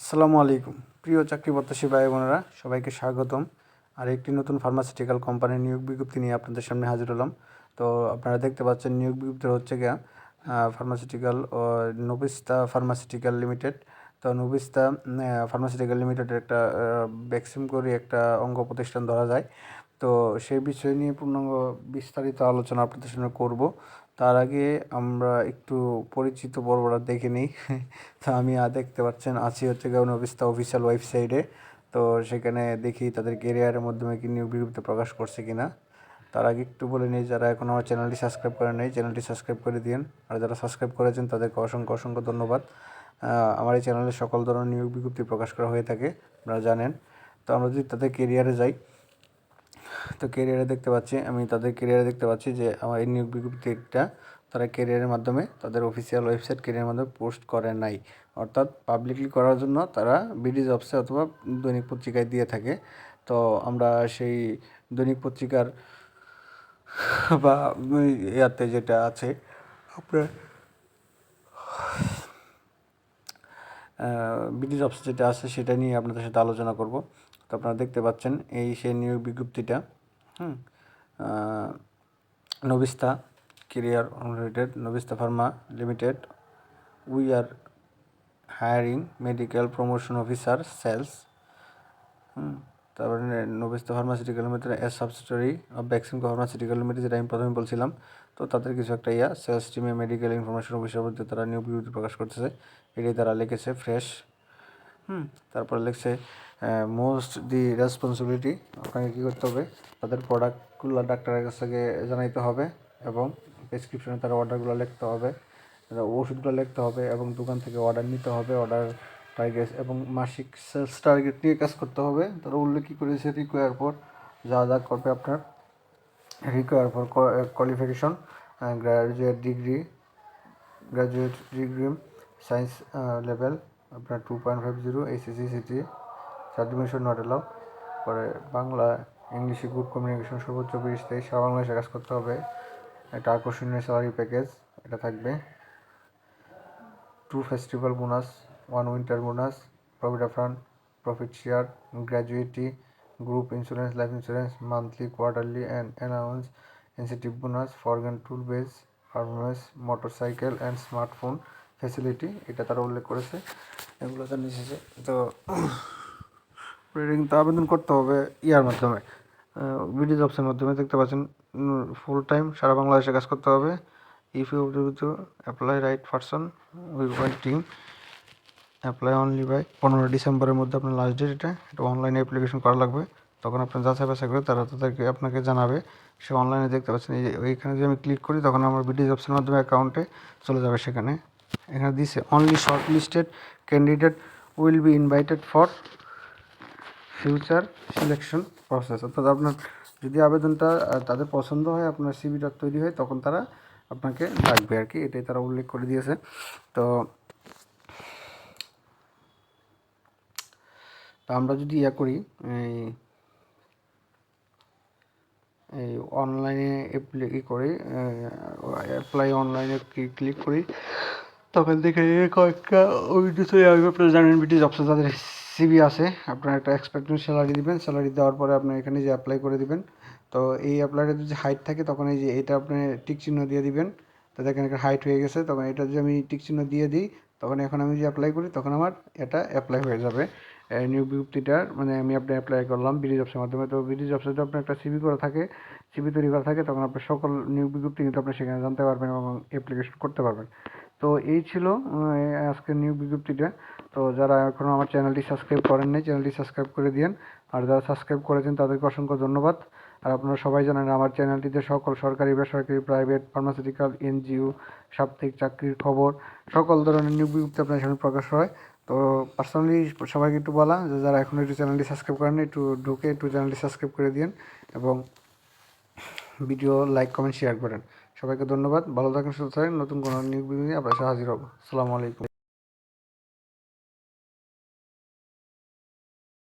আসসালামু আলাইকুম। প্রিয় চাকরি প্রত্যাশী ভাই বোনেরা, সবাইকে স্বাগতম। আর একটি নতুন ফার্মাসিউটিক্যাল কোম্পানির নিয়োগ বিজ্ঞপ্তি নিয়ে আপনাদের সামনে হাজির হলাম। তো আপনারা দেখতে পাচ্ছেন নিয়োগ বিজ্ঞপ্তি হচ্ছে গিয়া ফার্মাসিউটিক্যাল ও নবিস্তা ফার্মাসিউটিক্যাল লিমিটেড। তো নবিস্তা ফার্মাসিউটিক্যাল লিমিটেডের একটা ভ্যাকসিন করে একটা অঙ্গ প্রতিষ্ঠান ধরা যায়। তো সেই বিষয় নিয়ে পূর্ণাঙ্গ বিস্তারিত আলোচনা আপনাদের সামনে করব। তার আগে আমরা একটু পরিচিত পর্বটা দেখে নিই। তো আমি দেখতে পাচ্ছেন আছি হচ্ছে গণবিস্তা অফিসিয়াল ওয়েবসাইটে। তো সেখানে দেখি তাদের কেরিয়ারের মাধ্যমে কি নিয়োগ বিজ্ঞপ্তি প্রকাশ করছে কিনা। তার আগে একটু বলে নিই, যারা এখন আমার চ্যানেলটি সাবস্ক্রাইব করেন নাই, চ্যানেলটি সাবস্ক্রাইব করে দিন। আর যারা সাবস্ক্রাইব করেছেন তাদেরকে অসংখ্য অসংখ্য ধন্যবাদ। আমার এই চ্যানেলে সকল ধরনের নিয়োগ বিজ্ঞপ্তি প্রকাশ করা হয়ে থাকে, আপনারা জানেন। তো আমরা যদি তাদের কেরিয়ারে যাই, তো কেরিয়ারে দেখতে পাচ্ছি, আমি তাদের কেরিয়ারে দেখতে পাচ্ছি যে আমার এই নিয়োগ বিজ্ঞপ্তিটা তারা কেরিয়ারের মাধ্যমে তাদের অফিসিয়াল ওয়েবসাইট কেরিয়ারের মাধ্যমে পোস্ট করে নাই। অর্থাৎ পাবলিকলি করার জন্য তারা বিডি জবসে অথবা দৈনিক পত্রিকায় দিয়ে থাকে। তো আমরা সেই দৈনিক পত্রিকার বা ইয়াতে যেটা আছে আপনার বিডি জবস যেটা আছে সেটা নিয়ে আপনাদের সাথে আলোচনা করব। তো আপনারা দেখতে পাচ্ছেন এই সেই নিয়োগ বিজ্ঞপ্তিটা। Novista career related, Novista pharma limited, we are hiring medical promotion officer sales. তারপরে Novista pharmaceutical limited as subsidiary of vaccine pharmaceutical limited, যেটা আমি প্রথমে বলছিলাম। তো তাদের কিছু একটা সেলস টিমে মেডিকেল ইনফরমেশন অফিসার বলতে তারা নিয়োগ বিজ্ঞপ্তি প্রকাশ করতেছে, এটাই তারা লিখেছে ফ্রেশ। তারপরে লিখছে মোস্ট দি রেসপন্সিবিলিটি, আপনাকে কী করতে হবে, তাদের প্রোডাক্টগুলো ডাক্তারের কাছ থেকে জানাইতে হবে এবং প্রেসক্রিপশনে তার অর্ডারগুলো লিখতে হবে, ওষুধগুলো লিখতে হবে এবং দোকান থেকে অর্ডার নিতে হবে, অর্ডার টার্গেট এবং মাসিক সেলস টার্গেট নিয়ে কাজ করতে হবে। তারা উল্লেখ কী করেছে, রিকোয়ার ফর যা যা করবে আপনার, require for qualification graduate degree science level আপনার 2.50 HSC city certification not allow. পরে বাংলা ইংলিশে গুড কমিউনিকেশন সর্বোচ্চ 20 সারা বাংলাদেশে কাজ করতে হবে। একটা আকর্ষণীয় স্যালারি প্যাকেজ এটা থাকবে, 2 festival bonus, 1 winter bonus, provident fund, profit share, gratuity, group insurance, life insurance, monthly, quarterly and announce incentive bonus, ফরগান টুল বেস, performance, motorcycle and smartphone facility, এটা তারা উল্লেখ করেছে। এগুলো তার নিচে তো কিন্তু আবেদন করতে হবে ইয়ার মাধ্যমে, বিডি জবসের মাধ্যমে। দেখতে পাচ্ছেন ফুল টাইম সারা বাংলাদেশে কাজ করতে হবে। If you to apply right person with waiting apply only by 15 ডিসেম্বরের মধ্যে আপনার লাস্ট ডেট। এটা অনলাইনে অ্যাপ্লিকেশন করা লাগবে। তখন আপনার যাচাই বাছাই করে তারা তাদেরকে আপনাকে জানাবে। সে অনলাইনে দেখতে পাচ্ছেন এই যে ওইখানে যদি আমি ক্লিক করি তখন আমার বিডি জবসের মাধ্যমে অ্যাকাউন্টে চলে যাবে। সেখানে এখানে দিছে only short listed candidate will be invited for future selection process. অর্থাৎ আপনার যদি আবেদনটা তাদের পছন্দ হয়, আপনার সিভিটা তৈরি হয়, তখন তারা আপনাকে ডাকবে আর কি, এটাই তারা উল্লেখ করে দিয়েছে। তো আমরা যদি করি এই অনলাইনে করি, অ্যাপ্লাই অনলাইনে ক্লিক করি, তখন দেখে কয়েকটা আপনারা জানেন বিডি জবসে তাদের সিভি আছে। আপনার একটা এক্সপেক্টেড স্যালারি দিবেন, স্যালারি দেওয়ার পরে আপনার এখানে যে অ্যাপ্লাই করে দিবেন। তো এই অ্যাপ্লাইটা যদি হাইট থাকে তখন এই যে এটা আপনি টিক চিহ্ন দিয়ে দিবেন। তো দেখেন একটা হাইট হয়ে গেছে, তখন এটা যদি আমি টিক চিহ্ন দিয়ে দিই তখন এখন আমি যদি অ্যাপ্লাই করি তখন আমার এটা অ্যাপ্লাই হয়ে যাবে। নিয়োগ বিজ্ঞপ্তিটার মানে আমি আপনি অ্যাপ্লাই করলাম বিডি জবসের মাধ্যমে। তো বিডি জবসে যদি আপনার একটা সিভি করা থাকে, সিভি তৈরি করা থাকে, তখন আপনার সকল নিয়োগ বিজ্ঞপ্তি কিন্তু আপনি সেখানে জানতে পারবেন এবং অ্যাপ্লিকেশন করতে পারবেন। তো এই ছিল আজকের নিয়োগ বিজ্ঞপ্তিটা। তো যারা এখনও আমার চ্যানেলটি সাবস্ক্রাইব করেন নাই, চ্যানেলটি সাবস্ক্রাইব করে দিন। আর যারা সাবস্ক্রাইব করেছেন তাদেরকে অসংখ্য ধন্যবাদ। আর আপনারা সবাই জানেন আমার চ্যানেলটিতে সকল সরকারি, বেসরকারি, প্রাইভেট, ফার্মাসিউটিক্যাল, এনজিও, সাপ্তাহিক চাকরির খবর, সকল ধরনের নিয়োগ বিজ্ঞপ্তি আপনার সামনে প্রকাশ হয়। তো পার্সোনালি সবাইকে একটু বলা যে যারা এখনও একটু চ্যানেলটি সাবস্ক্রাইব করেন একটু ঢুকে একটু চ্যানেলটি সাবস্ক্রাইব করে দিন এবং ভিডিও লাইক কমেন্ট শেয়ার করেন। সবাইকে ধন্যবাদ, ভালো থাকেন, সুস্থ থাকেন। নতুন কোনো নিয়োগ বিজ্ঞপ্তি আপনার সাথে হাজির হব। আসসালামু আলাইকুম।